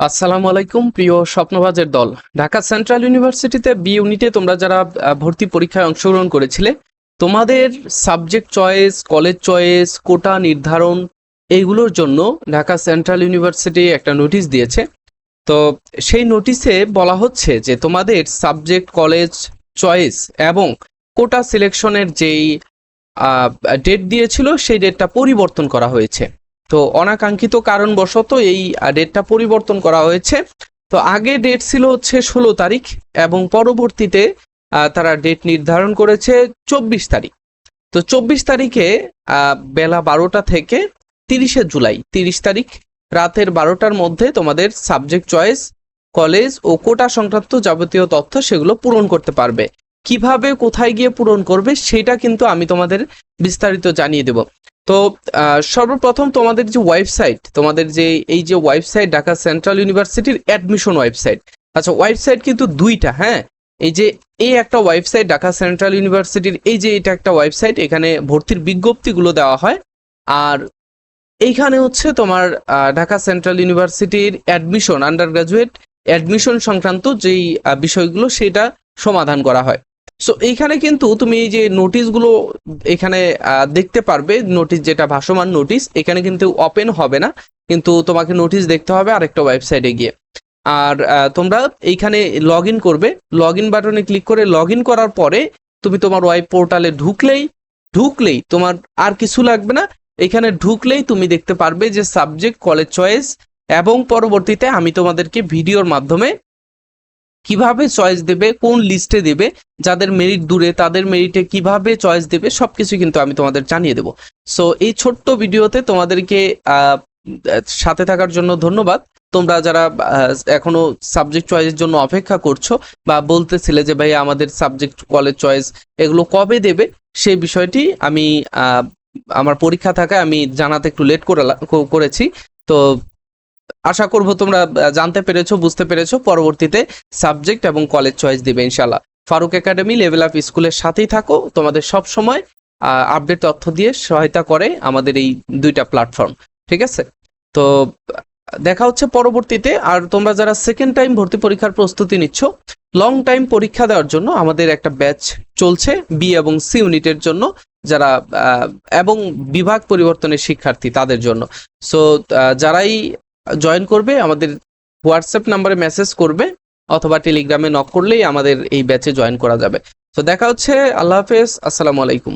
আসসালামু আলাইকুম প্রিয় স্বপ্নবাজের দল। ঢাকা সেন্ট্রাল ইউনিভার্সিটিতে বি ইউনিটে তোমরা যারা ভর্তি পরীক্ষায় অংশগ্রহণ করেছিলে, তোমাদের সাবজেক্ট চয়েস, কলেজ চয়েস, কোটা নির্ধারণ এইগুলোর জন্য ঢাকা সেন্ট্রাল ইউনিভার্সিটি একটা নোটিশ দিয়েছে। তো সেই নোটিশে বলা হচ্ছে যে তোমাদের সাবজেক্ট, কলেজ চয়েস এবং কোটা সিলেকশনের যেই ডেট দিয়েছিল সেই ডেটটা পরিবর্তন করা হয়েছে। তো অনাকাঙ্ক্ষিত কারণবশত এই ডেটটা পরিবর্তন করা হয়েছে। তো আগে ডেট ছিল হচ্ছে 16 তারিখ এবং পরবর্তীতে তারা ডেট নির্ধারণ করেছে 24 তারিখ। তো 24 তারিখে বেলা 12টা থেকে 30শে জুলাই 30 তারিখ রাতের 12টার মধ্যে তোমাদের সাবজেক্ট চয়েস, কলেজ ও কোটা সংক্রান্ত যাবতীয় তথ্য সেগুলো পূরণ করতে পারবে। কিভাবে, কোথায় গিয়ে পূরণ করবে সেটা কিন্তু আমি তোমাদের বিস্তারিত জানিয়ে দেব। তো সর্বপ্রথম তোমাদের যে ওয়েবসাইট, তোমাদের যে এই যে ওয়েবসাইট ঢাকা সেন্ট্রাল ইউনিভার্সিটির অ্যাডমিশন ওয়েবসাইট। আচ্ছা, ওয়েবসাইট কিন্তু দুইটা, হ্যাঁ। এই যে এই একটা ওয়েবসাইট ঢাকা সেন্ট্রাল ইউনিভার্সিটির, এই যে এটা একটা ওয়েবসাইট, এখানে ভর্তির বিজ্ঞপ্তিগুলো দেওয়া হয়। আর এইখানে হচ্ছে তোমার ঢাকা সেন্ট্রাল ইউনিভার্সিটির অ্যাডমিশন, আন্ডার গ্রাজুয়েট অ্যাডমিশন সংক্রান্ত যেই বিষয়গুলো সেটা সমাধান করা হয়। সো এইখানে কিন্তু তুমি এই যে নোটিশগুলো এখানে দেখতে পারবে। নোটিশ যেটা ভাসমান নোটিশ, এখানে কিন্তু ওপেন হবে না, কিন্তু তোমাকে নোটিশ দেখতে হবে আরেকটা ওয়েবসাইটে গিয়ে। আর তোমরা এইখানে লগ ইন করবে, লগ ইন বাটনে ক্লিক করে লগ ইন করার পরে তুমি তোমার ওয়েব পোর্টালে ঢুকলেই তোমার আর কিছু লাগবে না। এখানে ঢুকলেই তুমি দেখতে পারবে যে সাবজেক্ট, কলেজ চয়েস এবং পরবর্তীতে আমি তোমাদেরকে ভিডিওর মাধ্যমে কিভাবে চয়েস দেবে, কোন লিস্টে দেবে, যাদের মেরিট দূরে তাদের মেরিটে কিভাবে চয়েস দেবে, সবকিছু কিন্তু আমি তোমাদের জানিয়ে দেব। সো এই ছোট্ট ভিডিওতে তোমাদেরকে সাথে থাকার জন্য ধন্যবাদ। তোমরা যারা এখনো সাবজেক্ট চয়েসের জন্য অপেক্ষা করছো বা বলতেছিলে যে ভাই আমাদের সাবজেক্ট, কলেজ চয়েস এগুলো কবে দেবে, সেই বিষয়টি আমি আমার পরীক্ষা থাকায় আমি জানাতে একটু লেট করেছি। তো আশা করব তোমরা জানতে পেরেছো, বুঝতে পেরেছো। পরবর্তীতে সাবজেক্ট এবং কলেজ চয়েস দিবে ইনশাল্লাহ। ফারুক একাডেমি লেভেল আপ স্কুলের সাথেই থাকো, তোমাদের সব সময় আপডেট তথ্য দিয়ে সহায়তা করে আমাদের এই দুইটা প্ল্যাটফর্ম। ঠিক আছে? তো দেখা হচ্ছে পরবর্তীতে। আর তোমরা যারা সেকেন্ড টাইম ভর্তি পরীক্ষার প্রস্তুতি নিচ্ছ, লং টাইম পরীক্ষা দেওয়ার জন্য আমাদের একটা ব্যাচ চলছে বি এবং সি ইউনিটের জন্য, যারা এবং বিভাগ পরিবর্তনের শিক্ষার্থী তাদের জন্য। সো যারাই জয়েন করবে আমাদের হোয়াটসঅ্যাপ নাম্বারে মেসেজ করবে অথবা টেলিগ্রামে নক করলেই আমাদের এই ব্যাচে জয়েন করা যাবে। তো দেখা হচ্ছে। আল্লাহ হাফেজ, আসসালামু আলাইকুম।